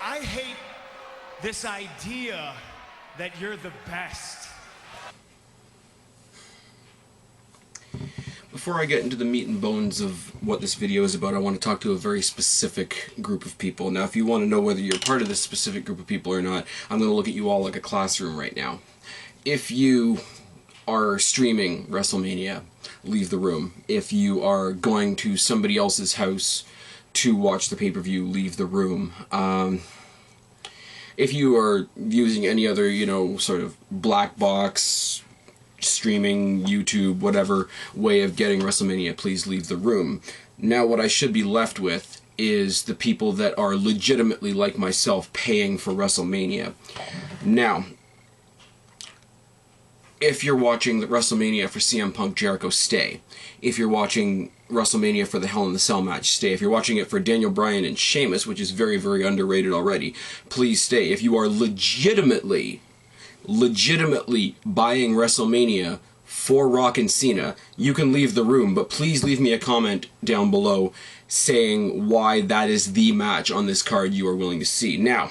I hate this idea that you're the best. Before I get into the meat and bones of what this video is about, I want to talk to a very specific group of people. Now, if you want to know whether you're part of this specific group of people or not, I'm going to look at you all like a classroom right now. If you are streaming WrestleMania, leave the room. If you are going to somebody else's house to watch the pay-per-view, leave the room. If you are using any other, sort of black box, streaming, YouTube, whatever way of getting WrestleMania, please leave the room. Now, what I should be left with is the people that are legitimately, like myself, paying for WrestleMania. Now, if you're watching the WrestleMania for CM Punk Jericho, stay. If you're watching WrestleMania for the Hell in the Cell match, stay. If you're watching it for Daniel Bryan and Sheamus, which is very, very underrated already, please stay. If you are legitimately buying WrestleMania for Rock and Cena, you can leave the room, but please leave me a comment down below saying why that is the match on this card you are willing to see. Now,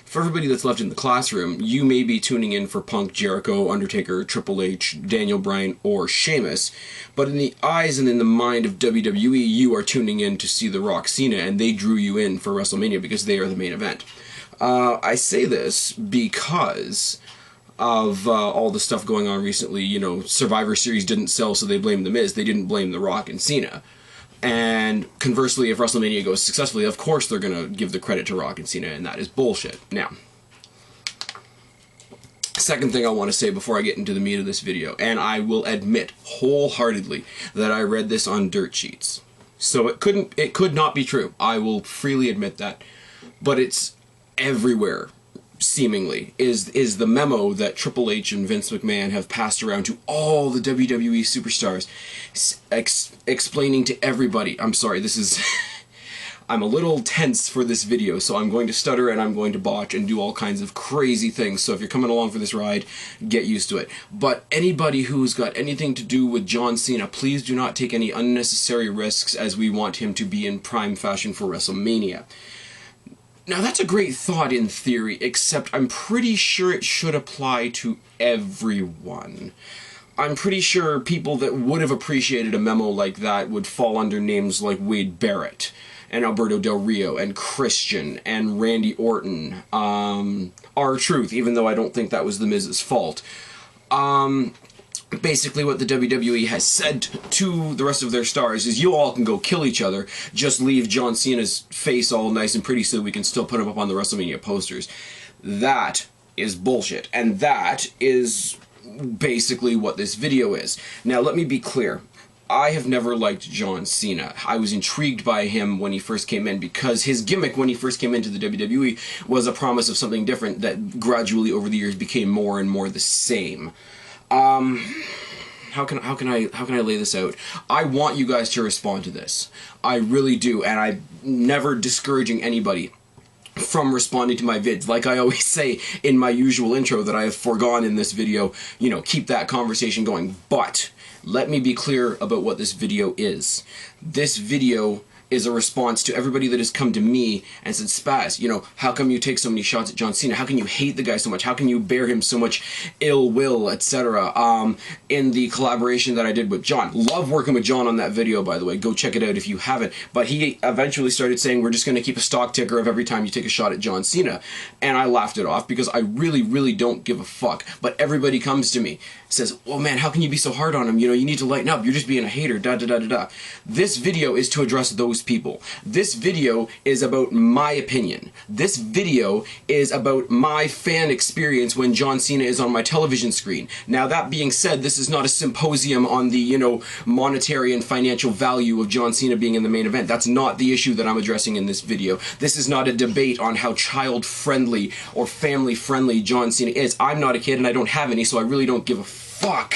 for everybody that's left in the classroom, you may be tuning in for Punk, Jericho, Undertaker, Triple H, Daniel Bryan, or Sheamus, but in the eyes and in the mind of WWE, you are tuning in to see The Rock, Cena, and they drew you in for WrestleMania because they are the main event. I say this because of all the stuff going on recently. Survivor Series didn't sell, so they blamed The Miz. They didn't blame The Rock and Cena. And conversely, if WrestleMania goes successfully, of course they're going to give the credit to Rock and Cena, and that is bullshit. Now, second thing I want to say before I get into the meat of this video, and I will admit wholeheartedly that I read this on dirt sheets. So it could not be true. I will freely admit that. But it's everywhere, seemingly, is the memo that Triple H and Vince McMahon have passed around to all the WWE superstars, explaining to everybody. I'm sorry, this is... I'm a little tense for this video, so I'm going to stutter and I'm going to botch and do all kinds of crazy things, so if you're coming along for this ride, get used to it. But anybody who's got anything to do with John Cena, please do not take any unnecessary risks, as we want him to be in prime fashion for WrestleMania. Now, that's a great thought in theory, except I'm pretty sure it should apply to everyone. I'm pretty sure people that would have appreciated a memo like that would fall under names like Wade Barrett, and Alberto Del Rio, and Christian, and Randy Orton, R-Truth, even though I don't think that was The Miz's fault. Basically what the WWE has said to the rest of their stars is, you all can go kill each other, just leave John Cena's face all nice and pretty so we can still put him up on the WrestleMania posters. That is bullshit, and that is basically what this video is. Now, let me be clear. I have never liked John Cena. I was intrigued by him when he first came in because his gimmick when he first came into the WWE was a promise of something different that gradually over the years became more and more the same. How can I lay this out? I want you guys to respond to this. I really do, and I'm never discouraging anybody from responding to my vids. Like I always say in my usual intro that I have foregone in this video, keep that conversation going. But let me be clear about what this video is. This video is a response to everybody that has come to me and said, Spaz, how come you take so many shots at John Cena? How can you hate the guy so much? How can you bear him so much ill will, etc.? In the collaboration that I did with John. Love working with John on that video, by the way. Go check it out if you haven't. But he eventually started saying, we're just going to keep a stock ticker of every time you take a shot at John Cena. And I laughed it off because I really, really don't give a fuck. But everybody comes to me, says, well, man, how can you be so hard on him? You need to lighten up. You're just being a hater, da-da-da-da-da. This video is to address those people. This video is about my opinion. This video is about my fan experience when John Cena is on my television screen. Now, that being said, this is not a symposium on the, monetary and financial value of John Cena being in the main event. That's not the issue that I'm addressing in this video. This is not a debate on how child-friendly or family-friendly John Cena is. I'm not a kid and I don't have any, so I really don't give a fuck.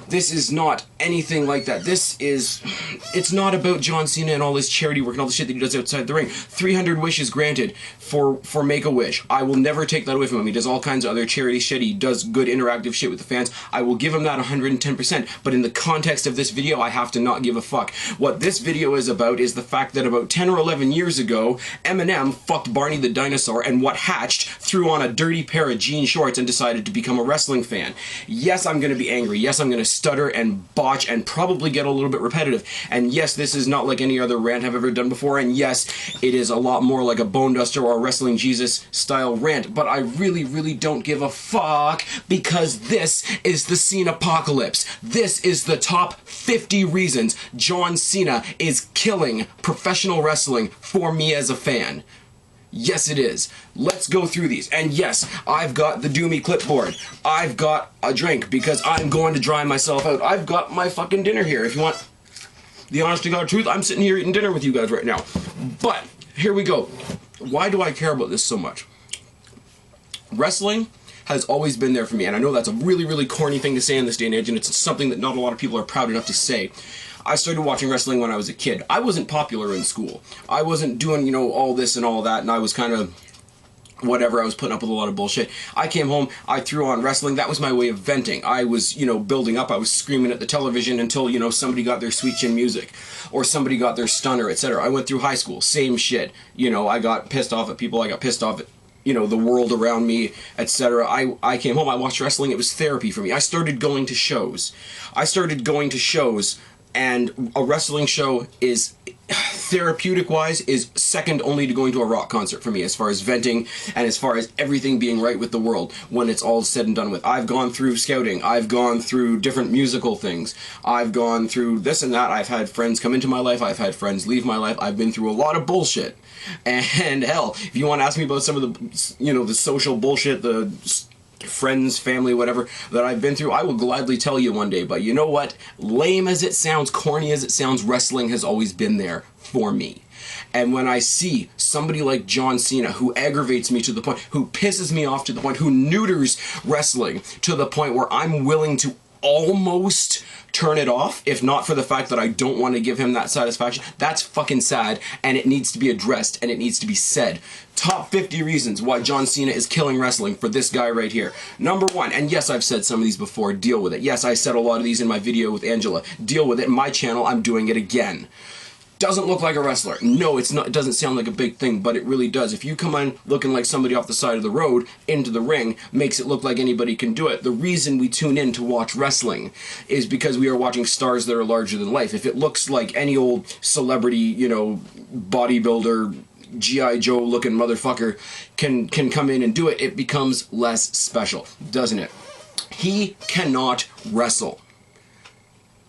This is not anything like that. It's not about John Cena and all his charity work and all the shit that he does outside the ring. 300 wishes granted for Make-A-Wish. I will never take that away from him. He does all kinds of other charity shit. He does good interactive shit with the fans. I will give him that 110%. But in the context of this video, I have to not give a fuck. What this video is about is the fact that about 10 or 11 years ago, Eminem fucked Barney the dinosaur, and what hatched threw on a dirty pair of jean shorts and decided to become a wrestling fan. Yes, I'm going to be angry. Yes, I'm going to stutter and botch and probably get a little bit repetitive. And yes, this is not like any other rant I've ever done before. And yes, it is a lot more like a Bone Duster or a Wrestling Jesus style rant. But I really, really don't give a fuck, because this is the Cenapocalypse. This is the top 50 reasons John Cena is killing professional wrestling for me as a fan. Yes, it is. Let's go through these. And yes, I've got the Doomy clipboard. I've got a drink because I'm going to dry myself out. I've got my fucking dinner here. If you want the honest to God truth, I'm sitting here eating dinner with you guys right now. But here we go. Why do I care about this so much? Wrestling has always been there for me, and I know that's a really, really corny thing to say in this day and age, and it's something that not a lot of people are proud enough to say. I started watching wrestling when I was a kid. I wasn't popular in school. I wasn't doing, you know, all this and all that, and I was kind of whatever. I was putting up with a lot of bullshit. I came home, I threw on wrestling. That was my way of venting. I was, you know, building up. I was screaming at the television until, you know, somebody got their sweet chin music or somebody got their stunner, etc. I went through high school. Same shit. You know, I got pissed off at people. I got pissed off at, you know, the world around me, etc. I came home, I watched wrestling. It was therapy for me. I started going to shows. And a wrestling show is, therapeutic-wise, is second only to going to a rock concert for me, as far as venting and as far as everything being right with the world when it's all said and done with. I've gone through scouting. I've gone through different musical things. I've gone through this and that. I've had friends come into my life. I've had friends leave my life. I've been through a lot of bullshit. And hell, if you want to ask me about some of the, you know, the social bullshit, the friends, family, whatever, that I've been through, I will gladly tell you one day. But you know what? Lame as it sounds, corny as it sounds, wrestling has always been there for me. And when I see somebody like John Cena, who aggravates me to the point, who pisses me off to the point, who neuters wrestling to the point where I'm willing to almost turn it off, if not for the fact that I don't want to give him that satisfaction, that's fucking sad, and it needs to be addressed, and it needs to be said. Top 50 reasons why John Cena is killing wrestling for this guy right here. Number one, and yes, I've said some of these before, deal with it. Yes, I said a lot of these in my video with Angela. Deal with it. In my channel, I'm doing it again. Doesn't look like a wrestler. No, it's not. It doesn't sound like a big thing, but it really does. If you come on looking like somebody off the side of the road into the ring, makes it look like anybody can do it. The reason we tune in to watch wrestling is because we are watching stars that are larger than life. If it looks like any old celebrity, you know, bodybuilder, G.I. Joe looking motherfucker can come in and do it, it becomes less special, doesn't it? He cannot wrestle.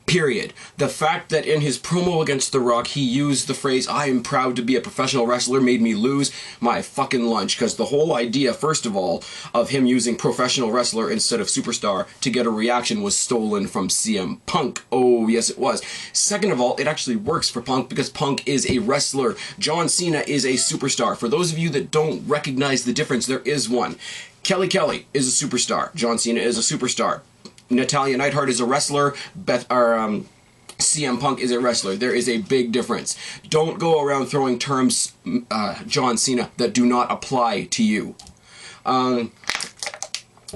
Period. The fact that in his promo against The Rock, he used the phrase, "I am proud to be a professional wrestler," made me lose my fucking lunch. Because the whole idea, first of all, of him using professional wrestler instead of superstar to get a reaction was stolen from CM Punk. Oh, yes, it was. Second of all, it actually works for Punk because Punk is a wrestler. John Cena is a superstar. For those of you that don't recognize the difference, there is one. Kelly is a superstar. John Cena is a superstar. Natalya Neidhart is a wrestler. CM Punk is a wrestler. There is a big difference. Don't go around throwing terms, John Cena, that do not apply to you.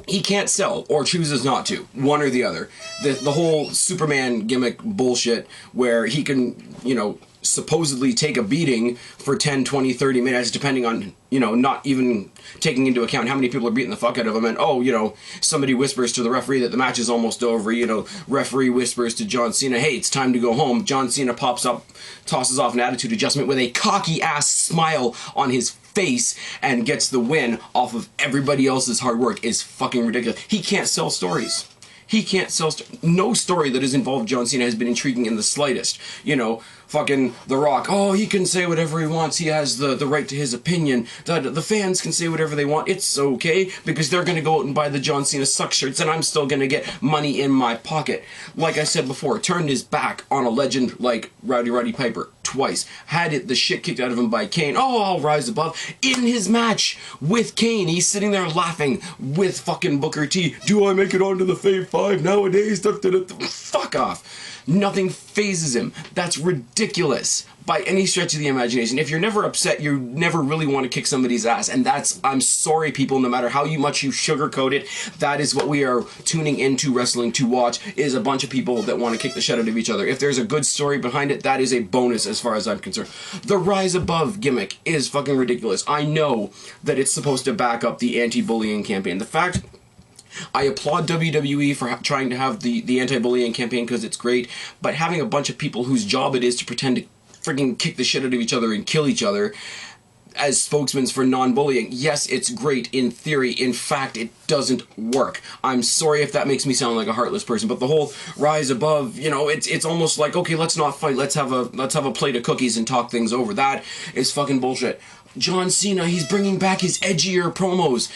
He can't sell, or chooses not to. One or the other. The whole Superman gimmick bullshit where he can, you know, supposedly take a beating for 10, 20, 30 minutes, depending on, you know, not even taking into account how many people are beating the fuck out of him, and, oh, you know, somebody whispers to the referee that the match is almost over, you know, referee whispers to John Cena, "Hey, it's time to go home." John Cena pops up, tosses off an attitude adjustment with a cocky-ass smile on his face, and gets the win off of everybody else's hard work. Is fucking ridiculous. He can't sell stories. He can't sell... no story that has involved John Cena has been intriguing in the slightest. You know, fucking The Rock, oh, he can say whatever he wants, he has the right to his opinion, the fans can say whatever they want, it's okay, because they're gonna go out and buy the John Cena suck shirts, and I'm still gonna get money in my pocket. Like I said before, turned his back on a legend like Roddy Piper twice, had the shit kicked out of him by Kane. Oh, I'll rise above. In his match with Kane, he's sitting there laughing with fucking Booker T. Do I make it onto the Fave 5 nowadays? Fuck off. Nothing phases him. That's ridiculous by any stretch of the imagination. If you're never upset, you never really want to kick somebody's ass. And that's, I'm sorry people, no matter how much you sugarcoat it, that is what we are tuning into wrestling to watch, is a bunch of people that want to kick the shit out of each other. If there's a good story behind it, that is a bonus as far as I'm concerned. The Rise Above gimmick is fucking ridiculous. I know that it's supposed to back up the anti-bullying campaign. The fact, I applaud WWE for trying to have the anti-bullying campaign because it's great, but having a bunch of people whose job it is to pretend to freaking kick the shit out of each other and kill each other as spokesmen for non-bullying, yes, it's great in theory. In fact, it doesn't work. I'm sorry if that makes me sound like a heartless person, but the whole Rise Above, you know, it's almost like, okay, let's not fight, let's have a plate of cookies and talk things over. That is fucking bullshit. John Cena, he's bringing back his edgier promos.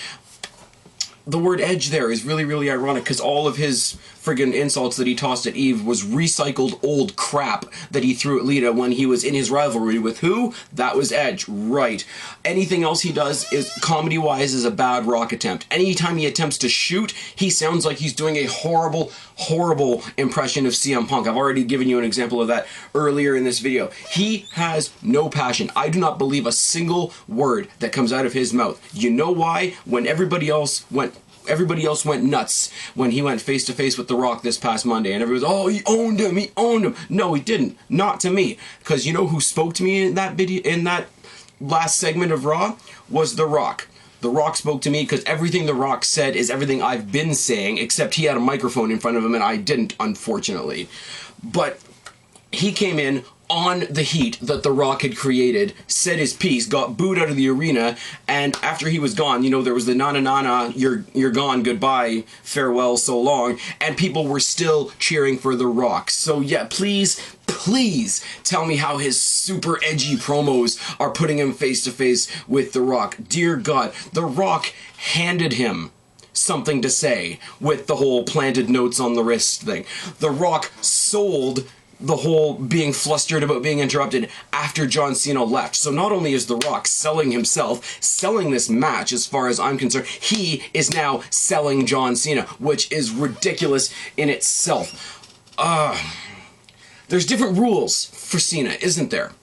The word edge there is really, really ironic because all of his friggin' insults that he tossed at Eve was recycled old crap that he threw at Lita when he was in his rivalry with who? That was Edge, right. Anything else he does is, comedy-wise, is a bad Rock attempt. Anytime he attempts to shoot, he sounds like he's doing a horrible, horrible impression of CM Punk. I've already given you an example of that earlier in this video. He has no passion. I do not believe a single word that comes out of his mouth. You know why? When everybody else went nuts when he went face to face with The Rock this past Monday, and everybody was, oh, he owned him. No, he didn't. Not to me. Because you know who spoke to me in that video, in that last segment of Raw? Was The Rock. The Rock spoke to me because everything The Rock said is everything I've been saying, except he had a microphone in front of him and I didn't, unfortunately. But he came in on the heat that The Rock had created, said his piece, got booed out of the arena, and after he was gone, you know, there was the na-na-na-na, you're gone, goodbye, farewell, so long, and people were still cheering for The Rock. So yeah, please tell me how his super edgy promos are putting him face to face with The Rock. Dear God, The Rock handed him something to say with the whole planted notes on the wrist thing. The Rock sold the whole being flustered about being interrupted after John Cena left. So not only is The Rock selling himself, selling this match as far as I'm concerned, he is now selling John Cena, which is ridiculous in itself. There's different rules for Cena, isn't there?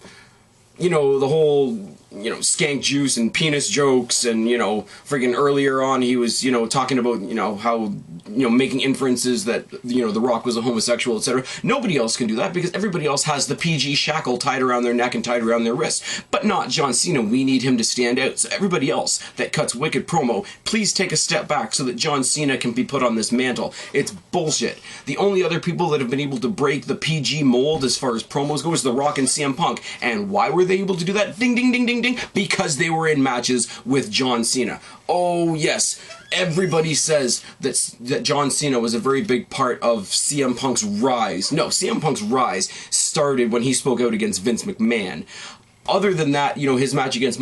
You know, the whole, you know, skank juice and penis jokes, and, you know, friggin' earlier on he was, you know, talking about, you know, how, you know, making inferences that, you know, The Rock was a homosexual, etc. Nobody else can do that because everybody else has the PG shackle tied around their neck and tied around their wrist. But not John Cena. We need him to stand out. So everybody else that cuts wicked promo, please take a step back so that John Cena can be put on this mantle. It's bullshit. The only other people that have been able to break the PG mold as far as promos go is The Rock and CM Punk. And why were they able to do that? Ding, ding, ding, ding, ding. Because they were in matches with John Cena. Oh, yes. Everybody says that John Cena was a very big part of CM Punk's rise. No, CM Punk's rise started when he spoke out against Vince McMahon. Other than that, you know, his match against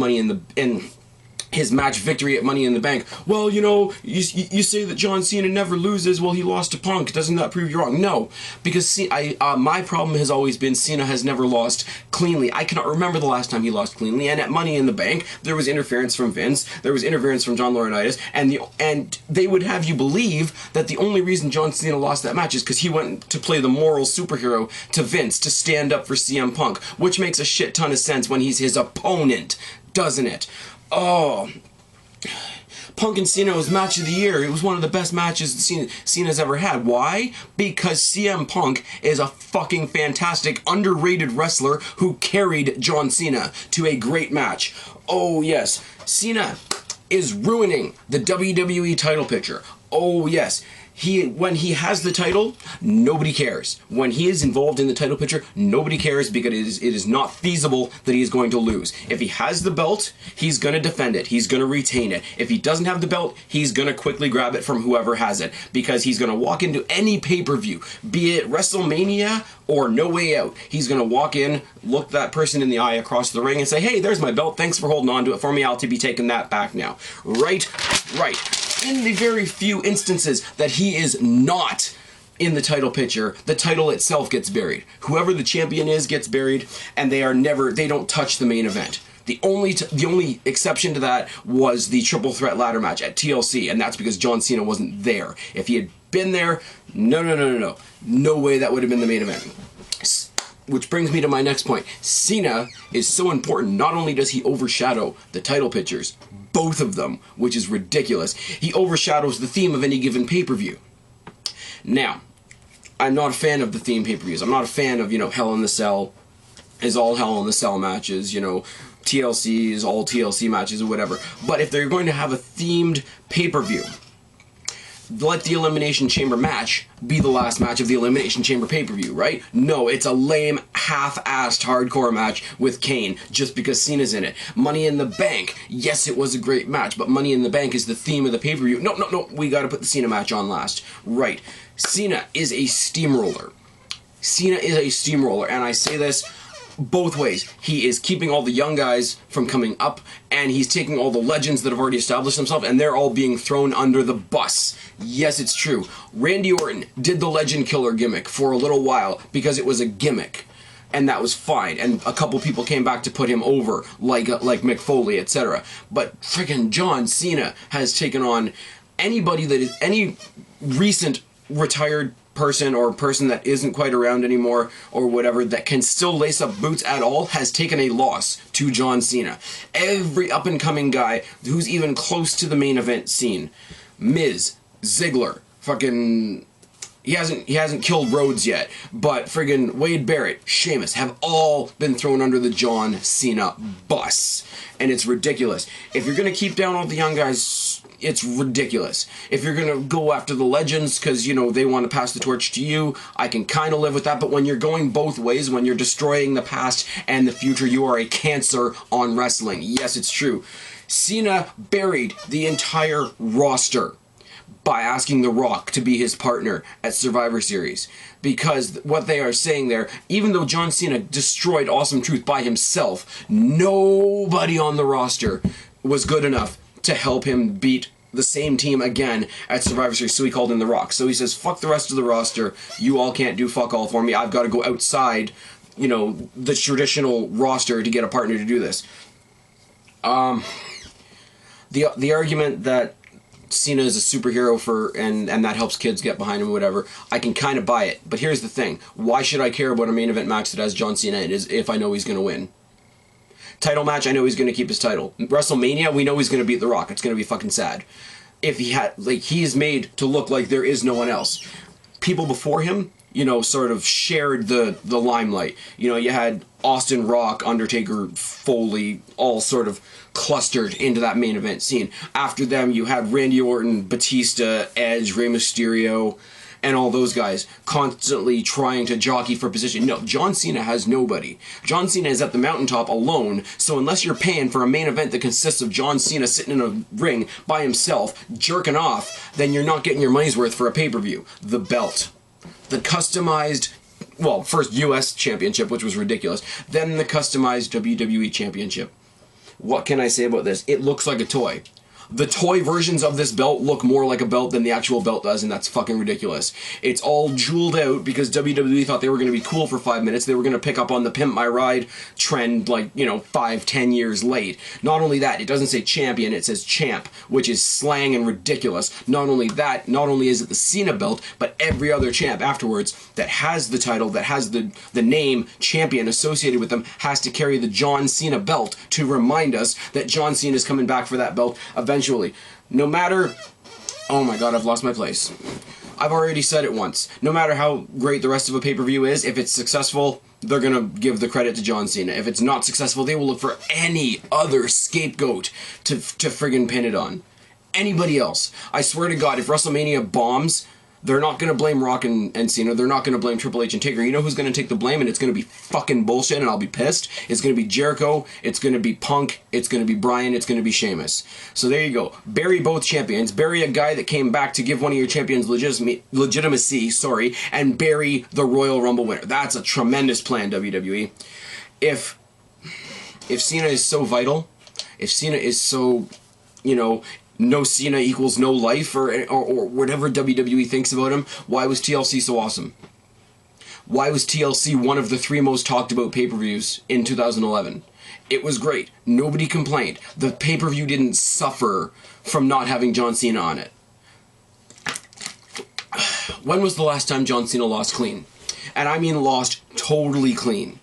his match victory at Money in the Bank. Well, you know, you say that John Cena never loses. Well, he lost to Punk. Doesn't that prove you wrong? No, because my problem has always been Cena has never lost cleanly. I cannot remember the last time he lost cleanly. And at Money in the Bank, there was interference from Vince. There was interference from John Laurinaitis, and they would have you believe that the only reason John Cena lost that match is because he went to play the moral superhero to Vince to stand up for CM Punk, which makes a shit ton of sense when he's his opponent, doesn't it? Oh, Punk and Cena was match of the year. It was one of the best matches Cena's ever had. Why? Because CM Punk is a fucking fantastic, underrated wrestler who carried John Cena to a great match. Oh, yes. Cena is ruining the WWE title picture. Oh, yes. When he has the title, nobody cares. When he is involved in the title picture, nobody cares because it is not feasible that he is going to lose. If he has the belt, he's going to defend it. He's going to retain it. If he doesn't have the belt, he's going to quickly grab it from whoever has it because he's going to walk into any pay-per-view, be it WrestleMania or No Way Out. He's going to walk in, look that person in the eye across the ring and say, hey, there's my belt. Thanks for holding on to it for me. I'll be taking that back now. Right. In the very few instances that he is not in the title picture, the title itself gets buried. Whoever the champion is gets buried, and they don't touch the main event. The only exception to that was the triple threat ladder match at TLC, and that's because John Cena wasn't there. If he had been there, no way that would have been the main event. Which brings me to my next point. Cena is so important. Not only does he overshadow the title pictures, both of them, which is ridiculous, he overshadows the theme of any given pay-per-view. Now, I'm not a fan of the theme pay-per-views. I'm not a fan of, Hell in the Cell is all Hell in the Cell matches, TLC is all TLC matches or whatever. But if they're going to have a themed pay-per-view, let the Elimination Chamber match be the last match of the Elimination Chamber pay-per-view, right? No, it's a lame, half-assed hardcore match with Kane, just because Cena's in it. Money in the Bank, yes, it was a great match, but Money in the Bank is the theme of the pay-per-view. No, we gotta put the Cena match on last. Right. Cena is a steamroller. And I say this both ways. He is keeping all the young guys from coming up, and he's taking all the legends that have already established themselves, and they're all being thrown under the bus. Yes, it's true. Randy Orton did the Legend Killer gimmick for a little while because it was a gimmick, and that was fine, and a couple people came back to put him over, like Mick Foley, etc. But freaking John Cena has taken on anybody that is any recent retired person or person that isn't quite around anymore or whatever that can still lace up boots at all has taken a loss to John Cena. Every up and coming guy who's even close to the main event scene, Miz, Ziggler, fucking he hasn't killed Rhodes yet, but friggin' Wade Barrett, Sheamus have all been thrown under the John Cena bus, and it's ridiculous. If you're gonna keep down all the young guys, it's ridiculous. If you're gonna go after the legends because they want to pass the torch to you, I can kind of live with that. But when you're going both ways, when you're destroying the past and the future, you are a cancer on wrestling. Yes, it's true. Cena buried the entire roster by asking The Rock to be his partner at Survivor Series. Because what they are saying there, even though John Cena destroyed Awesome Truth by himself, nobody on the roster was good enough to help him beat the same team again at Survivor Series, so he called in The Rock. So he says, fuck the rest of the roster, you all can't do fuck all for me, I've got to go outside, the traditional roster to get a partner to do this. The argument that Cena is a superhero and that helps kids get behind him or whatever, I can kind of buy it. But here's the thing, why should I care about a main event match that has John Cena in it if I know he's going to win? Title match, I know he's going to keep his title. WrestleMania, we know he's going to beat The Rock. It's going to be fucking sad. If he is made to look like there is no one else. People before him, sort of shared the limelight. You had Austin, Rock, Undertaker, Foley, all sort of clustered into that main event scene. After them, you had Randy Orton, Batista, Edge, Rey Mysterio, and all those guys constantly trying to jockey for position. No, John Cena has nobody. John Cena is at the mountaintop alone, so unless you're paying for a main event that consists of John Cena sitting in a ring by himself, jerking off, then you're not getting your money's worth for a pay-per-view. The belt. The customized, first US Championship, which was ridiculous, then the customized WWE Championship. What can I say about this? It looks like a toy. The toy versions of this belt look more like a belt than the actual belt does, and that's fucking ridiculous. It's all jeweled out because WWE thought they were going to be cool for 5 minutes. They were going to pick up on the Pimp My Ride trend 5-10 years late. Not only that, it doesn't say champion, it says champ, which is slang and ridiculous. Not only that, not only is it the Cena belt, but every other champ afterwards that has the title, that has the name champion associated with them, has to carry the John Cena belt to remind us that John Cena is coming back for that belt eventually. No matter... Oh my god, I've lost my place. I've already said it once. No matter how great the rest of a pay-per-view is, if it's successful, they're gonna give the credit to John Cena. If it's not successful, they will look for any other scapegoat to friggin' pin it on. Anybody else. I swear to god, if WrestleMania bombs, They're not going to blame Rock and Cena. They're not going to blame Triple H and Taker. You know who's going to take the blame, and it's going to be fucking bullshit, and I'll be pissed? It's going to be Jericho. It's going to be Punk. It's going to be Bryan. It's going to be Sheamus. So there you go. Bury both champions. Bury a guy that came back to give one of your champions legitimacy, and bury the Royal Rumble winner. That's a tremendous plan, WWE. If Cena is so vital, if Cena is so, no Cena equals no life, or whatever WWE thinks about him, why was TLC so awesome? Why was TLC one of the 3 most talked about pay-per-views in 2011? It was great. Nobody complained. The pay-per-view didn't suffer from not having John Cena on it. When was the last time John Cena lost clean? And I mean lost totally clean.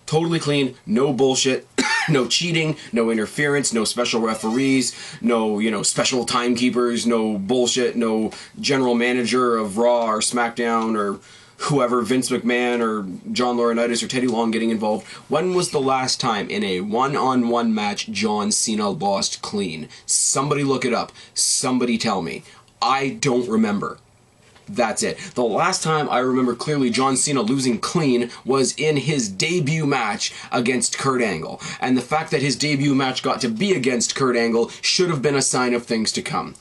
Totally clean, no bullshit. No cheating, no interference, no special referees, no, special timekeepers, no bullshit, no general manager of Raw or SmackDown or whoever, Vince McMahon or John Laurinaitis or Teddy Long getting involved. When was the last time in a one-on-one match John Cena lost clean? Somebody look it up. Somebody tell me. I don't remember. That's it. The last time I remember clearly John Cena losing clean was in his debut match against Kurt Angle. And the fact that his debut match got to be against Kurt Angle should have been a sign of things to come.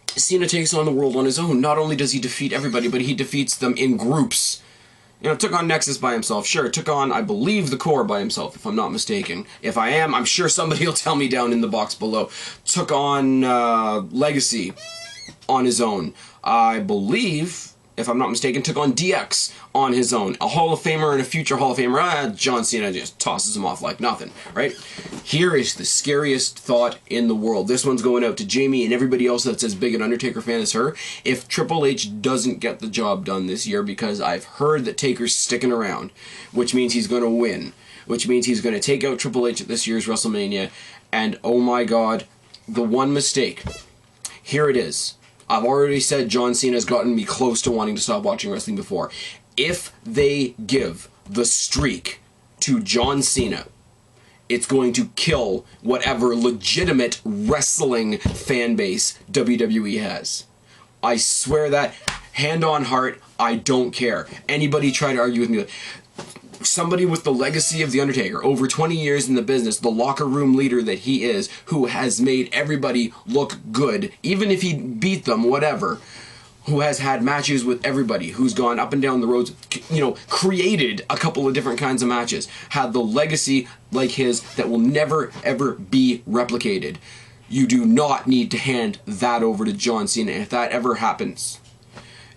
Cena takes on the world on his own. Not only does he defeat everybody, but he defeats them in groups. Took on Nexus by himself. Sure, took on, I believe, the Core by himself, if I'm not mistaken. If I am, I'm sure somebody will tell me down in the box below. Took on Legacy on his own. I believe, if I'm not mistaken, took on DX on his own. A Hall of Famer and a future Hall of Famer. John Cena just tosses him off like nothing, right? Here is the scariest thought in the world. This one's going out to Jamie and everybody else that's as big an Undertaker fan as her. If Triple H doesn't get the job done this year, because I've heard that Taker's sticking around, which means he's going to win, which means he's going to take out Triple H at this year's WrestleMania, and oh my god, the one mistake. Here it is. I've already said John Cena's gotten me close to wanting to stop watching wrestling before. If they give the streak to John Cena, it's going to kill whatever legitimate wrestling fan base WWE has. I swear that, hand on heart, I don't care. Anybody try to argue with me. Somebody with the legacy of The Undertaker, over 20 years in the business, the locker room leader that he is, who has made everybody look good, even if he beat them, whatever, who has had matches with everybody, who's gone up and down the roads, created a couple of different kinds of matches, had the legacy like his that will never, ever be replicated. You do not need to hand that over to John Cena. If that ever happens,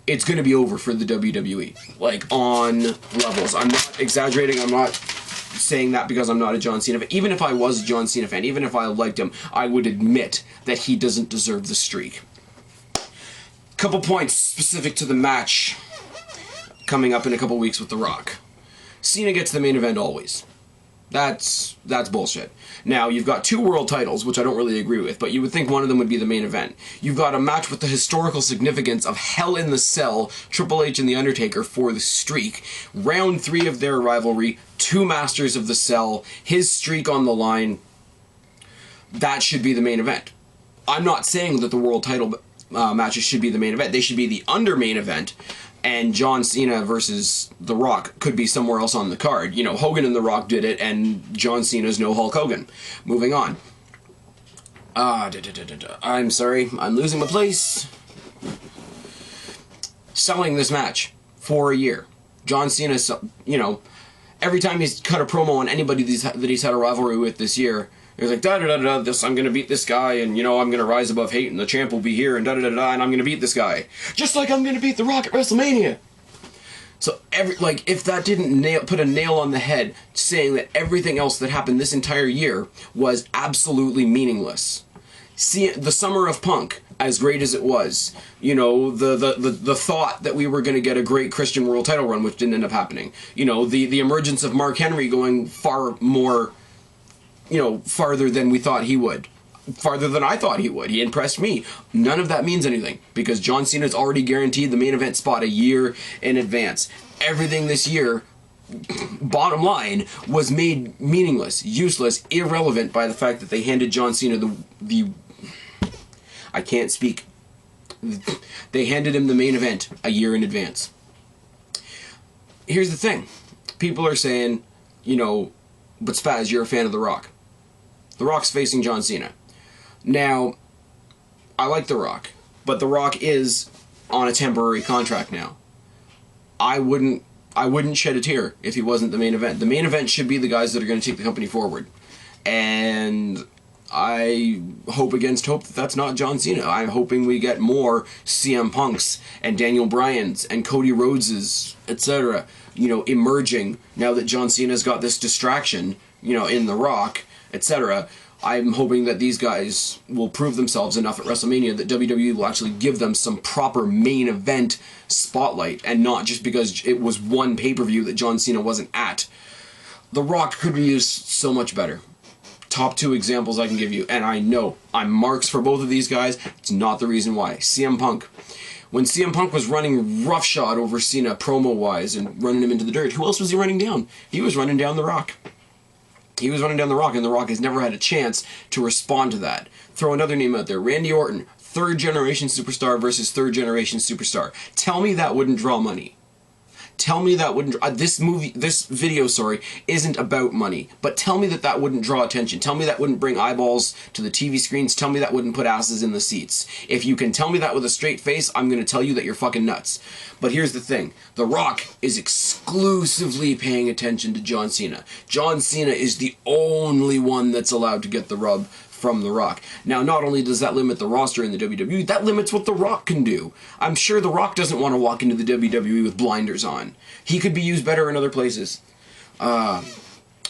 it's going to be over for the WWE, like, on levels. I'm not exaggerating. I'm not saying that because I'm not a John Cena fan. Even if I was a John Cena fan, even if I liked him, I would admit that he doesn't deserve the streak. Couple points specific to the match coming up in a couple weeks with The Rock. Cena gets the main event always. That's bullshit. Now, you've got 2 world titles, which I don't really agree with, but you would think one of them would be the main event. You've got a match with the historical significance of Hell in the Cell, Triple H and The Undertaker for the streak. Round 3 of their rivalry, 2 Masters of the Cell, his streak on the line. That should be the main event. I'm not saying that the world title matches should be the main event. They should be the under main event. And John Cena versus The Rock could be somewhere else on the card. Hogan and The Rock did it, and John Cena's no Hulk Hogan. Moving on. I'm sorry, I'm losing my place. Selling this match for a year. John Cena, every time he's cut a promo on anybody that he's had a rivalry with this year, he's like, this, I'm gonna beat this guy, and, I'm gonna rise above hate, and the champ will be here, and and I'm gonna beat this guy. Just like I'm gonna beat The Rock at WrestleMania. So, if that didn't put a nail on the head, saying that everything else that happened this entire year was absolutely meaningless. See, the summer of Punk, as great as it was, the thought that we were going to get a great Christian world title run, which didn't end up happening. The emergence of Mark Henry going far more, farther than we thought he would. Farther than I thought he would. He impressed me. None of that means anything, because John Cena's already guaranteed the main event spot a year in advance. Everything this year, bottom line, was made meaningless, useless, irrelevant by the fact that they handed John Cena the I can't speak They handed him the main event a year in advance. Here's the thing. People are saying, you know, but Spaz, you're a fan of The Rock. The Rock's facing John Cena. Now, I like The Rock, but The Rock is on a temporary contract now. I wouldn't shed a tear if he wasn't the main event. The main event should be the guys that are going to take the company forward. And I hope against hope that that's not John Cena. I'm hoping we get more CM Punks and Daniel Bryans and Cody Rhodeses, etc., you know, emerging now that John Cena's got this distraction, you know, in The Rock, etc. I'm hoping that these guys will prove themselves enough at WrestleMania that WWE will actually give them some proper main event spotlight, and not just because it was one pay-per-view that John Cena wasn't at. The Rock could be used so much better. Top two examples I can give you, and I know I'm marks for both of these guys. It's not the reason why. CM Punk. When CM Punk was running roughshod over Cena promo-wise and running him into the dirt, who else was he running down? He was running down The Rock. He was running down The Rock, and The Rock has never had a chance to respond to that. Throw another name out there. Randy Orton, third-generation superstar versus third-generation superstar. Tell me that wouldn't draw money. Tell me that wouldn't... this video, isn't about money. But tell me that that wouldn't draw attention. Tell me that wouldn't bring eyeballs to the TV screens. Tell me that wouldn't put asses in the seats. If you can tell me that with a straight face, I'm going to tell you that you're fucking nuts. But here's the thing. The Rock is exclusively paying attention to John Cena. John Cena is the only one that's allowed to get the rub from The Rock. Now, not only does that limit the roster in the WWE, that limits what The Rock can do. I'm sure The Rock doesn't want to walk into the WWE with blinders on. He could be used better in other places.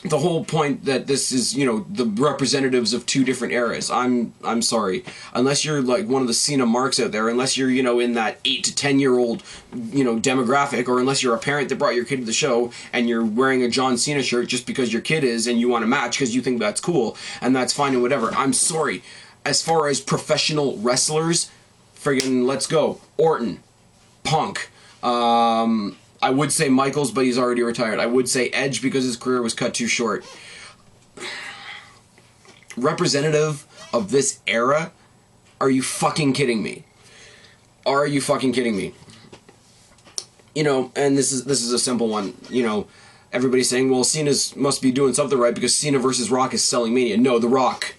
The whole point that this is, you know, the representatives of two different eras. I'm sorry. Unless you're like one of the Cena marks out there, unless you're, you know, in that 8 to 10-year-old, you know, demographic, or unless you're a parent that brought your kid to the show and you're wearing a John Cena shirt just because your kid is and you want to match because you think that's cool, and that's fine and whatever. I'm sorry. As far as professional wrestlers, friggin' let's go. Orton, Punk, I would say Michaels, but he's already retired. I would say Edge because his career was cut too short. Representative of this era? Are you fucking kidding me? Are you fucking kidding me? You know, and this is a simple one. You know, everybody's saying, well, Cena's must be doing something right because Cena versus Rock is selling Mania. No, The Rock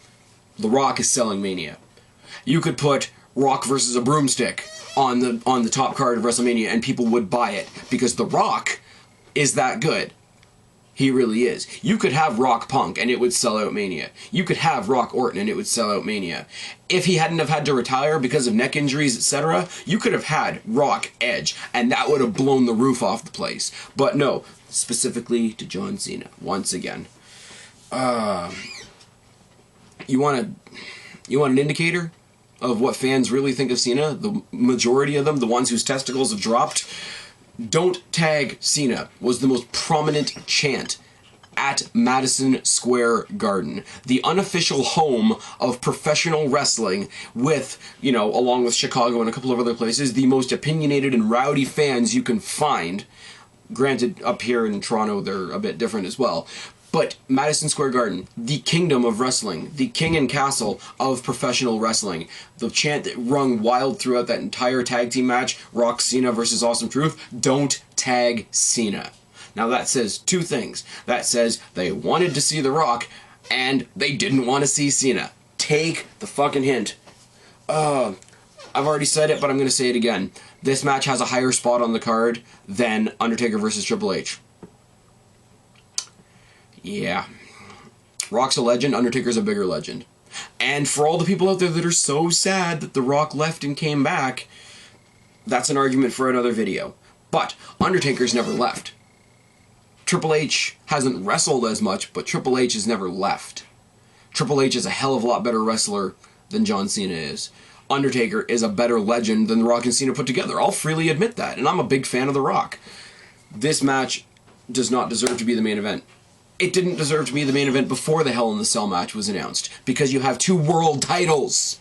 is selling Mania. You could put Rock versus a broomstick on the top card of WrestleMania and people would buy it because The Rock is that good. He really is. You could have Rock Punk and it would sell out Mania. You could have Rock Orton and it would sell out Mania. If he hadn't have had to retire because of neck injuries, etc., you could have had Rock Edge and that would have blown the roof off the place. But no, specifically to John Cena, once again. You want an indicator of what fans really think of Cena? The majority of them, the ones whose testicles have dropped, "Don't tag Cena" was the most prominent chant at Madison Square Garden, the unofficial home of professional wrestling with, you know, along with Chicago and a couple of other places, the most opinionated and rowdy fans you can find. Granted, up here in Toronto, they're a bit different as well. But Madison Square Garden, the kingdom of wrestling, the king and castle of professional wrestling, the chant that rung wild throughout that entire tag team match, Rock Cena versus Awesome Truth, "Don't tag Cena." Now that says two things. That says they wanted to see The Rock, and they didn't want to see Cena. Take the fucking hint. I've already said it, but I'm going to say it again. This match has a higher spot on the card than Undertaker versus Triple H. Yeah. Rock's a legend, Undertaker's a bigger legend. And for all the people out there that are so sad that The Rock left and came back, that's an argument for another video. But Undertaker's never left. Triple H hasn't wrestled as much, but Triple H has never left. Triple H is a hell of a lot better wrestler than John Cena is. Undertaker is a better legend than The Rock and Cena put together. I'll freely admit that, and I'm a big fan of The Rock. This match does not deserve to be the main event. It didn't deserve to be the main event before the Hell in the Cell match was announced, because you have two world titles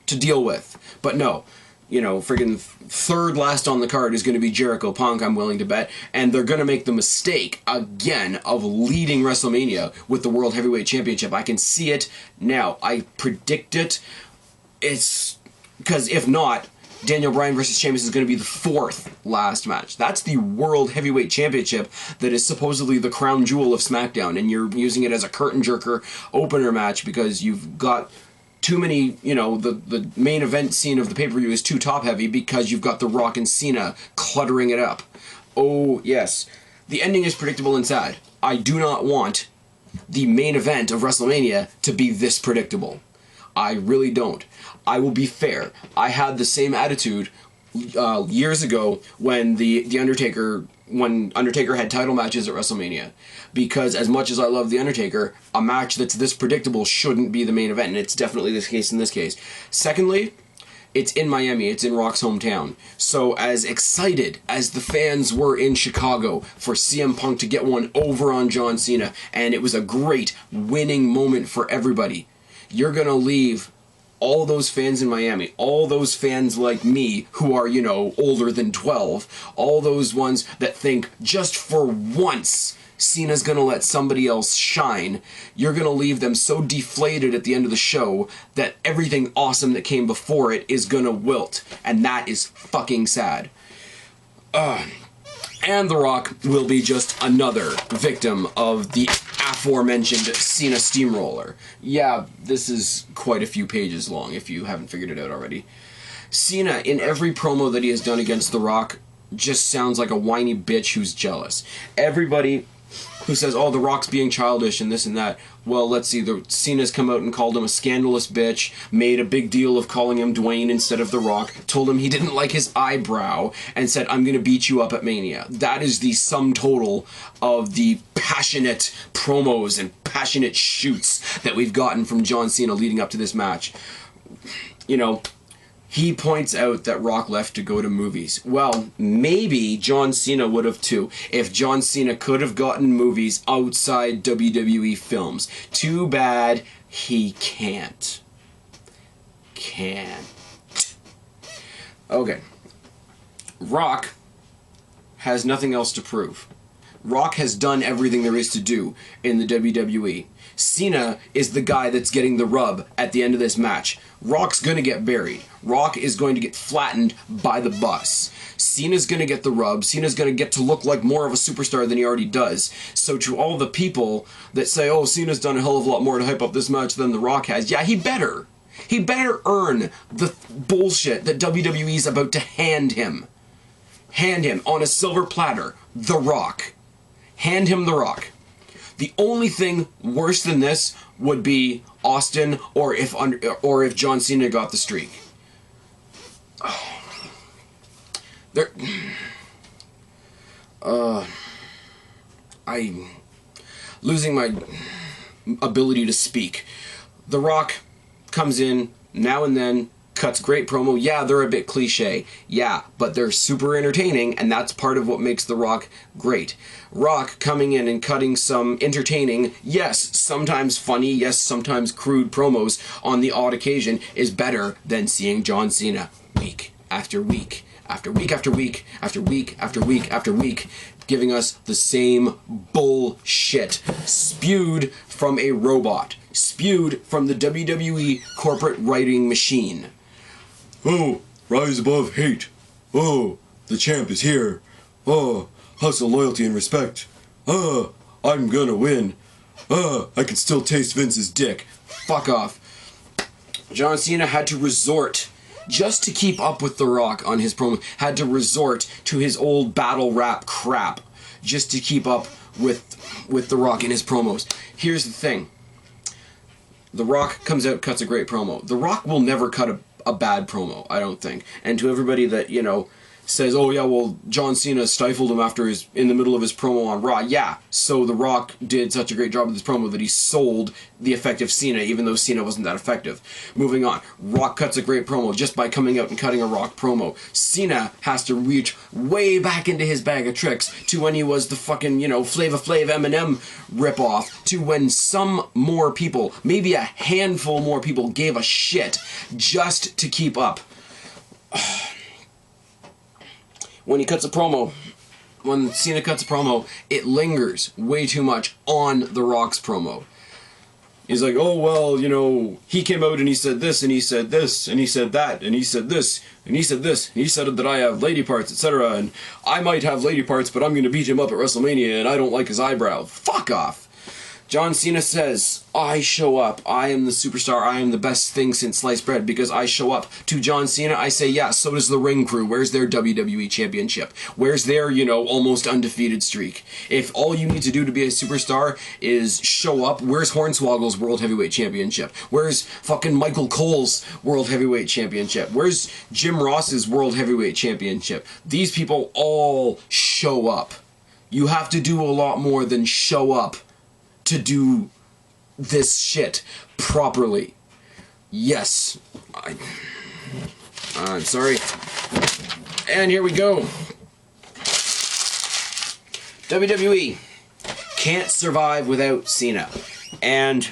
to deal with. But no, you know, friggin' third last on the card is going to be Jericho Punk, I'm willing to bet, and they're going to make the mistake again of leading WrestleMania with the World Heavyweight Championship. I can see it now. I predict it. It's because if not, Daniel Bryan versus Sheamus is going to be the 4th last match. That's the World Heavyweight Championship that is supposedly the crown jewel of SmackDown, and you're using it as a curtain jerker opener match because you've got too many, the main event scene of the pay-per-view is too top-heavy because you've got The Rock and Cena cluttering it up. Oh, yes. The ending is predictable and sad. I do not want the main event of WrestleMania to be this predictable. I really don't. I will be fair. I had the same attitude years ago when the Undertaker had title matches at WrestleMania, because as much as I love the Undertaker, a match that's this predictable shouldn't be the main event, and it's definitely the case in this case. Secondly, it's in Miami. It's in Rock's hometown. So as excited as the fans were in Chicago for CM Punk to get one over on John Cena, and it was a great winning moment for everybody, you're going to leave all those fans in Miami, all those fans like me who are, older than 12, all those ones that think just for once Cena's going to let somebody else shine, you're going to leave them so deflated at the end of the show that everything awesome that came before it is going to wilt. And that is fucking sad. And The Rock will be just another victim of the aforementioned Cena steamroller. Yeah, this is quite a few pages long if you haven't figured it out already. Cena, in every promo that he has done against The Rock, just sounds like a whiny bitch who's jealous. Everybody who says, oh, The Rock's being childish and this and that. Well, let's see, Cena's come out and called him a scandalous bitch, made a big deal of calling him Dwayne instead of The Rock, told him he didn't like his eyebrow, and said, I'm going to beat you up at Mania. That is the sum total of the passionate promos and passionate shoots that we've gotten from John Cena leading up to this match. He points out that Rock left to go to movies. Well, maybe John Cena would have too, if John Cena could have gotten movies outside WWE films. Too bad he can't. Okay. Rock has nothing else to prove. Rock has done everything there is to do in the WWE. Cena is the guy that's getting the rub at the end of this match. Rock's gonna get buried. Rock is going to get flattened by the bus. Cena's gonna get the rub. Cena's gonna get to look like more of a superstar than he already does. So to all the people that say, oh, Cena's done a hell of a lot more to hype up this match than The Rock has, yeah, he better. He better earn the bullshit that WWE's about to hand him. Hand him on a silver platter, The Rock. Hand him The Rock. The only thing worse than this would be Austin, or if John Cena got the streak. I'm losing my ability to speak. The Rock comes in now and then, cuts great promo. Yeah, they're a bit cliche. Yeah, but they're super entertaining, and that's part of what makes The Rock great. Rock coming in and cutting some entertaining, yes, sometimes funny, yes, sometimes crude promos on the odd occasion is better than seeing John Cena week after week after week after week after week after week after week giving us the same bullshit spewed from a robot, spewed from the WWE corporate writing machine. Oh, rise above hate. Oh, the champ is here. Oh, hustle, loyalty, and respect. I'm gonna win. I can still taste Vince's dick. Fuck off. John Cena had to resort, just to keep up with The Rock on his promo, had to resort to his old battle rap crap, just to keep up with The Rock in his promos. Here's the thing. The Rock comes out, cuts a great promo. The Rock will never cut a bad promo, I don't think. And to everybody that, says, oh yeah, well, John Cena stifled him after in the middle of his promo on Raw. Yeah, so The Rock did such a great job with his promo that he sold the effective Cena, even though Cena wasn't that effective. Moving on, Rock cuts a great promo just by coming out and cutting a Rock promo. Cena has to reach way back into his bag of tricks to when he was the fucking, Flava Flav Eminem ripoff, to when some more people, maybe a handful more people, gave a shit just to keep up. When Cena cuts a promo, it lingers way too much on The Rock's promo. He's like, oh, well, you know, he came out and he said this, and he said this, and he said that, and he said this, and he said this, and he said that I have lady parts, etc., and I might have lady parts, but I'm going to beat him up at WrestleMania, and I don't like his eyebrow. Fuck off. John Cena says, I show up, I am the superstar, I am the best thing since sliced bread, because I show up. To John Cena, I say, yeah, so does the Ring Crew. Where's their WWE Championship? Where's their, you know, almost undefeated streak? If all you need to do to be a superstar is show up, where's Hornswoggle's World Heavyweight Championship? Where's fucking Michael Cole's World Heavyweight Championship? Where's Jim Ross's World Heavyweight Championship? These people all show up. You have to do a lot more than show up to do this shit properly. Yes. I'm sorry. And here we go. WWE can't survive without Cena. And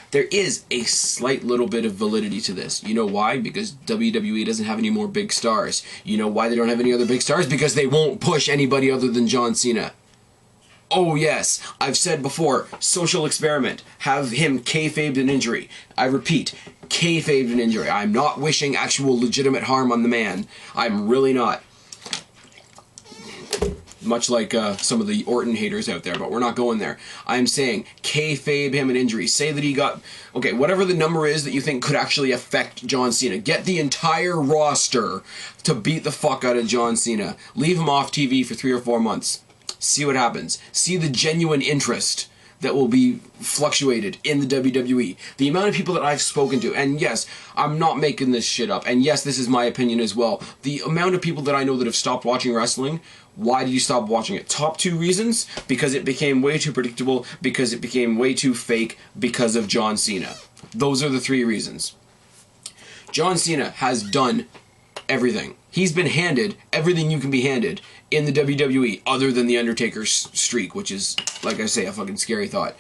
there is a slight little bit of validity to this. You know why? Because WWE doesn't have any more big stars. You know why they don't have any other big stars? Because they won't push anybody other than John Cena. Oh yes, I've said before, social experiment. Have him kayfabed an injury. I repeat, kayfabed an injury. I'm not wishing actual legitimate harm on the man. I'm really not. Much like some of the Orton haters out there, but we're not going there. I'm saying, kayfabe him an injury. Say that he got, okay, whatever the number is that you think could actually affect John Cena. Get the entire roster to beat the fuck out of John Cena. Leave him off TV for 3 or 4 months. See what happens. See the genuine interest that will be fluctuated in the WWE. The amount of people that I've spoken to, and yes, I'm not making this shit up, and yes, this is my opinion as well. The amount of people that I know that have stopped watching wrestling, why did you stop watching it? Top 2 reasons: because it became way too predictable, because it became way too fake, because of John Cena. Those are the 3 reasons. John Cena has done everything. He's been handed everything you can be handed in the WWE, other than The Undertaker's streak, which is, like I say, a fucking scary thought.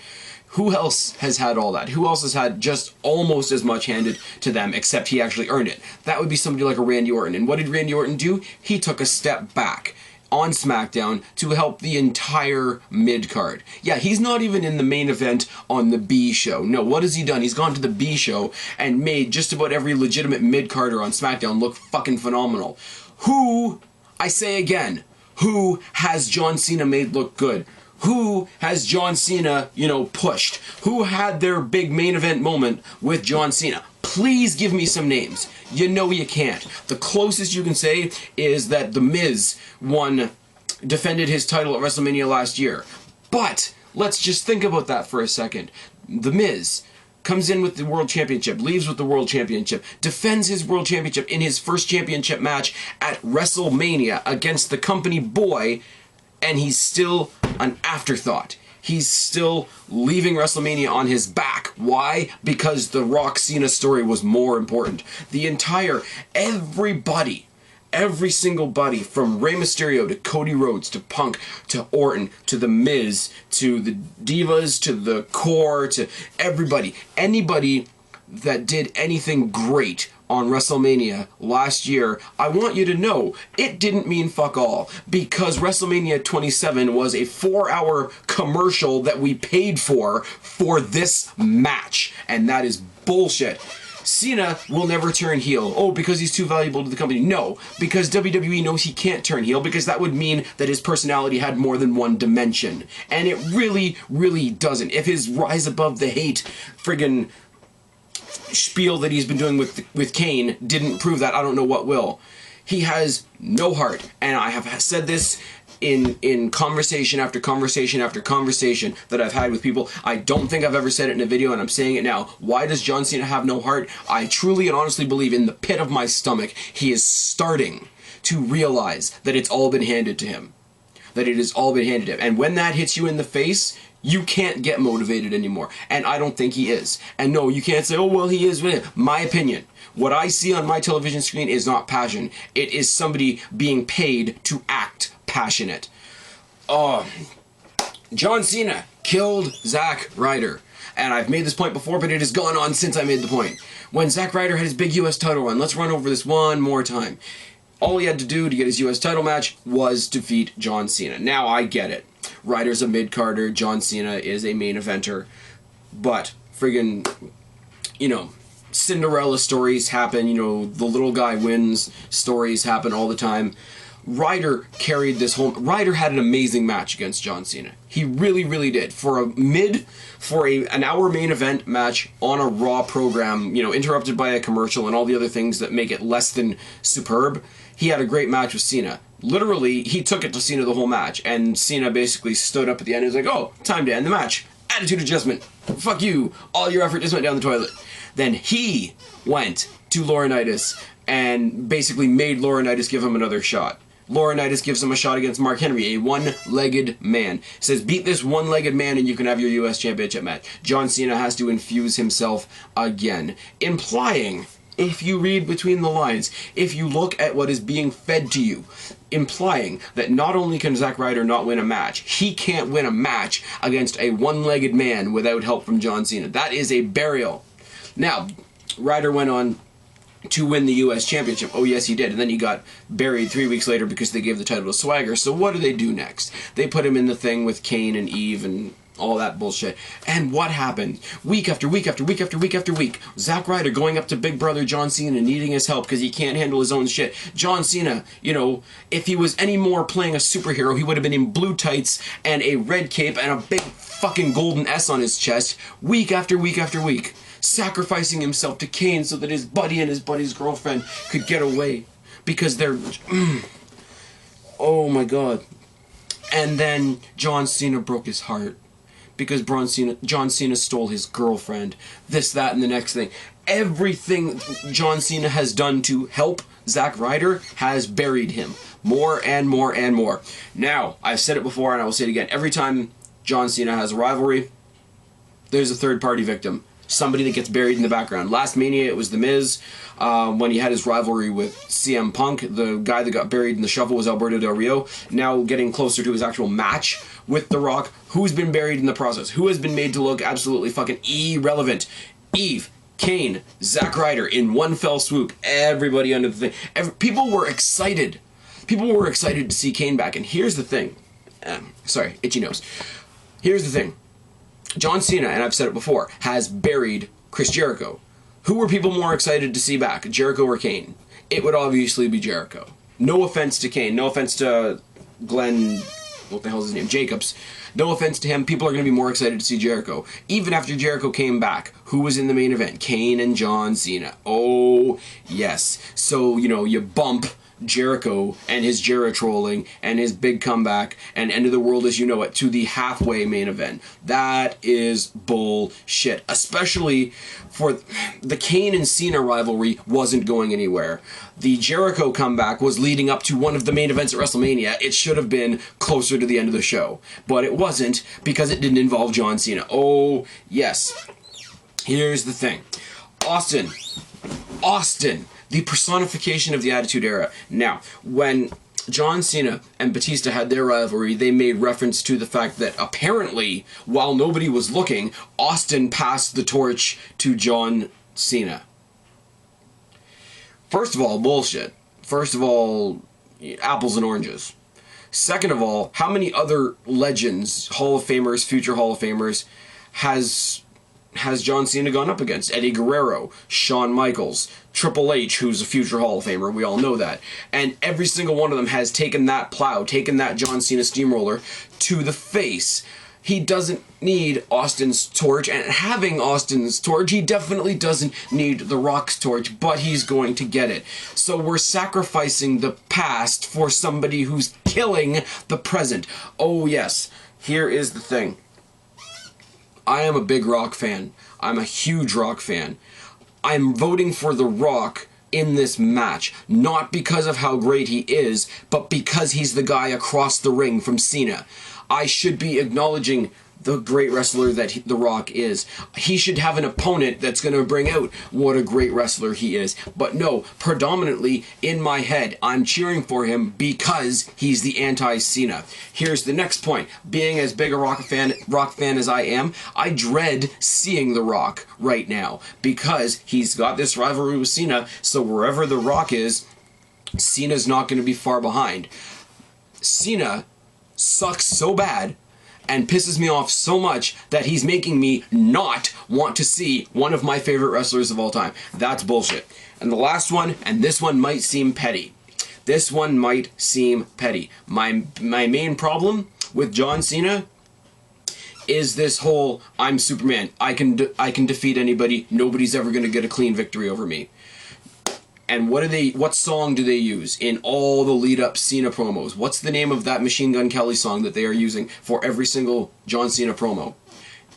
Who else has had all that? Who else has had just almost as much handed to them, except he actually earned it? That would be somebody like a Randy Orton. And what did Randy Orton do? He took a step back on SmackDown to help the entire mid-card. Yeah, he's not even in the main event on the B show. No, what has he done? He's gone to the B show and made just about every legitimate mid-carder on SmackDown look fucking phenomenal. Who, I say again, who has John Cena made look good? Who has John Cena, you know, pushed? Who had their big main event moment with John Cena? Please give me some names. You know you can't. The closest you can say is that The Miz defended his title at WrestleMania last year. But let's just think about that for a second. The Miz comes in with the World Championship, leaves with the World Championship, defends his World Championship in his first championship match at WrestleMania against the company boy, and he's still an afterthought. He's still leaving WrestleMania on his back. Why? Because the Rock Cena story was more important. Every single buddy, from Rey Mysterio to Cody Rhodes to Punk to Orton to The Miz to the Divas to the Core to everybody, anybody that did anything great on WrestleMania last year, I want you to know it didn't mean fuck all, because WrestleMania 27 was a 4-hour commercial that we paid for this match, and that is bullshit. Cena will never turn heel. Oh, because he's too valuable to the company. No, because WWE knows he can't turn heel, because that would mean that his personality had more than one dimension. And it really, really doesn't. If his rise above the hate friggin' spiel that he's been doing with Kane didn't prove that, I don't know what will. He has no heart. And I have said this in conversation after conversation after conversation that I've had with people. I don't think I've ever said it in a video, and I'm saying it now. Why does John Cena have no heart? I truly and honestly believe in the pit of my stomach he is starting to realize that it's all been handed to him. That it has all been handed to him. And when that hits you in the face, you can't get motivated anymore. And I don't think he is. And no, you can't say, oh, well, he is. My opinion. What I see on my television screen is not passion. It is somebody being paid to act passionate. John Cena killed Zack Ryder. And I've made this point before, but it has gone on since I made the point. When Zack Ryder had his big US title run, let's run over this one more time. All he had to do to get his US title match was defeat John Cena. Now I get it. Ryder's a mid-carder, John Cena is a main eventer. But friggin', you know, Cinderella stories happen, you know, the little guy wins stories happen all the time. Ryder carried this whole... Ryder had an amazing match against John Cena. He really, really did. For an hour main event match on a Raw program, you know, interrupted by a commercial and all the other things that make it less than superb, he had a great match with Cena. Literally, he took it to Cena the whole match, and Cena basically stood up at the end and was like, oh, time to end the match. Attitude adjustment. Fuck you. All your effort just went down the toilet. Then he went to Laurinaitis and basically made Laurinaitis give him another shot. Laurinaitis gives him a shot against Mark Henry, a one-legged man. Says, beat this one-legged man and you can have your U.S. Championship match. John Cena has to infuse himself again. Implying, if you read between the lines, if you look at what is being fed to you, implying that not only can Zack Ryder not win a match, he can't win a match against a one-legged man without help from John Cena. That is a burial. Now, Ryder went on to win the U.S. Championship. Oh, yes, he did. And then he got buried 3 weeks later because they gave the title to Swagger. So what do they do next? They put him in the thing with Kane and Eve and all that bullshit. And what happened? Week after week after week after week after week, Zack Ryder going up to Big Brother John Cena needing his help because he can't handle his own shit. John Cena, you know, if he was any more playing a superhero, he would have been in blue tights and a red cape and a big fucking golden S on his chest week after week after week. Sacrificing himself to Kane so that his buddy and his buddy's girlfriend could get away. Because they're... oh my god. And then John Cena broke his heart. Because John Cena stole his girlfriend. This, that, and the next thing. Everything John Cena has done to help Zack Ryder has buried him. More and more and more. Now, I've said it before and I will say it again. Every time John Cena has a rivalry, there's a third-party victim. Somebody that gets buried in the background. Last Mania, it was The Miz. When he had his rivalry with CM Punk, the guy that got buried in the shuffle was Alberto Del Rio. Now getting closer to his actual match with The Rock. Who's been buried in the process? Who has been made to look absolutely fucking irrelevant? Eve, Kane, Zack Ryder in one fell swoop. Everybody under the thing. People were excited. People were excited to see Kane back. And here's the thing. Sorry, itchy nose. Here's the thing. John Cena, and I've said it before, has buried Chris Jericho. Who were people more excited to see back, Jericho or Kane? It would obviously be Jericho. No offense to Kane, no offense to Glenn, what the hell is his name, Jacobs. No offense to him, people are going to be more excited to see Jericho. Even after Jericho came back, who was in the main event? Kane and John Cena. Oh, yes. So, you know, you bump Jericho and his Jeritrolling and his big comeback and End of the World as you know it to the halfway main event. That is bullshit. Especially for the Kane and Cena rivalry wasn't going anywhere. The Jericho comeback was leading up to one of the main events at WrestleMania. It should have been closer to the end of the show. But it wasn't because it didn't involve John Cena. Oh, yes. Here's the thing. Austin. The personification of the Attitude Era. Now, when John Cena and Batista had their rivalry, they made reference to the fact that apparently, while nobody was looking, Austin passed the torch to John Cena. First of all, bullshit. First of all, apples and oranges. Second of all, how many other legends, Hall of Famers, future Hall of Famers, has John Cena gone up against? Eddie Guerrero, Shawn Michaels, Triple H, who's a future Hall of Famer, we all know that. And every single one of them has taken that plow, taken that John Cena steamroller to the face. He doesn't need Austin's torch, and having Austin's torch, he definitely doesn't need The Rock's torch, but he's going to get it. So we're sacrificing the past for somebody who's killing the present. Oh yes, here is the thing. I am a big Rock fan. I'm a huge Rock fan. I'm voting for The Rock in this match, not because of how great he is, but because he's the guy across the ring from Cena. I should be acknowledging the great wrestler that The Rock is. He should have an opponent that's going to bring out what a great wrestler he is. But no, predominantly in my head, I'm cheering for him because he's the anti-Cena. Here's the next point. Being as big a Rock fan as I am, I dread seeing The Rock right now because he's got this rivalry with Cena, so wherever The Rock is, Cena's not going to be far behind. Cena sucks so bad and pisses me off so much that he's making me not want to see one of my favorite wrestlers of all time. That's bullshit. And the last one, and this one might seem petty. This one might seem petty. My main problem with John Cena is this whole I'm Superman. I can defeat anybody. Nobody's ever going to get a clean victory over me. And what song do they use in all the lead-up Cena promos? What's the name of that Machine Gun Kelly song that they are using for every single John Cena promo?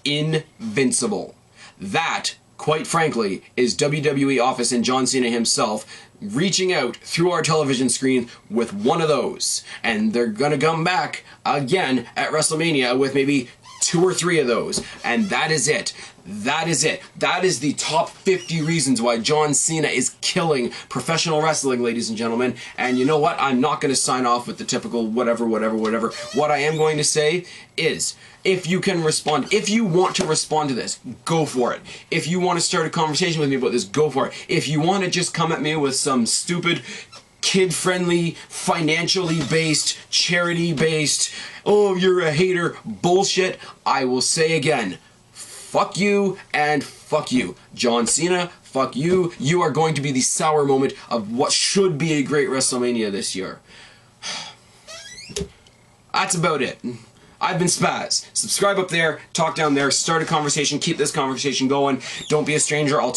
Invincible. That, quite frankly, is WWE Office and John Cena himself reaching out through our television screen with one of those. And they're gonna come back again at WrestleMania with maybe 2 or 3 of those. And that is it. That is it. That is the top 50 reasons why John Cena is killing professional wrestling, ladies and gentlemen. And you know what? I'm not going to sign off with the typical whatever. What I am going to say is, if you can respond, if you want to respond to this, go for it. If you want to start a conversation with me about this, go for it. If you want to just come at me with some stupid, kid-friendly, financially based, charity-based, oh, you're a hater bullshit, I will say again, fuck you and fuck you. John Cena, fuck you. You are going to be the sour moment of what should be a great WrestleMania this year. That's about it. I've been Spaz. Subscribe up there, talk down there, start a conversation, keep this conversation going. Don't be a stranger. I'll